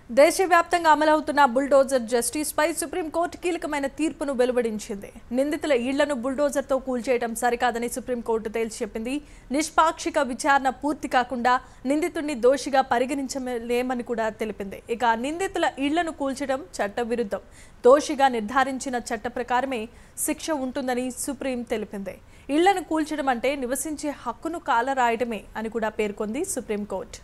దేశవ్యాప్తంగా అమలవుతున్న bulldozer justice పై supreme court కీలకమైన తీర్పును వెలువడించింది. నిందితుల ఇళ్లను బుల్డోజర్తో కూల్చేయడం సరికాదని సుప్రీంకోర్టు తేల్చి చెప్పింది. నిష్పాక్షిక విచారణ పూర్తి కాకుండా నిందితుడిని దోషిగా పరిగణించలేమని కూడా తెలిపింది. ఇక నిందితుల ఇళ్లను కూల్చడం చట్టవిరుద్ధం. దోషిగా నిర్ధారించిన చట్ట ప్రకారమే శిక్ష ఉంటుందని సుప్రీం తెలిపింది. ఇళ్లను కూల్చడం అంటే నివసించే హక్కును కాలరాయడమే అని కూడా పేర్కొంది సుప్రీంకోర్టు.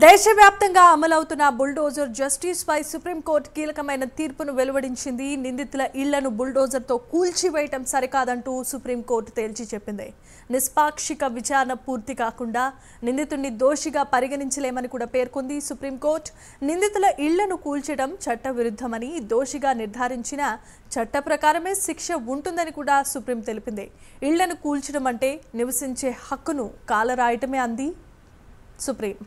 దేశవ్యాప్తంగా అమలవుతున్న బుల్డోజర్ జస్టిస్ పై సుప్రీంకోర్టు కీలకమైన తీర్పును వెలువడించింది. నిందితుల ఇళ్లను బుల్డోజర్తో కూల్చివేయటం సరికాదంటూ సుప్రీంకోర్టు తేల్చి చెప్పింది. నిష్పాక్షిక విచారణ పూర్తి కాకుండా నిందితుడిని దోషిగా పరిగణించలేమని కూడా పేర్కొంది సుప్రీంకోర్టు. నిందితుల ఇళ్లను కూల్చడం చట్టవిరుద్ధమని, దోషిగా నిర్ధారించిన చట్ట ప్రకారమే శిక్ష ఉంటుందని కూడా సుప్రీం తెలిపింది. ఇళ్లను కూల్చడం అంటే నివసించే హక్కును కాలరాయటమే అంది సుప్రీం.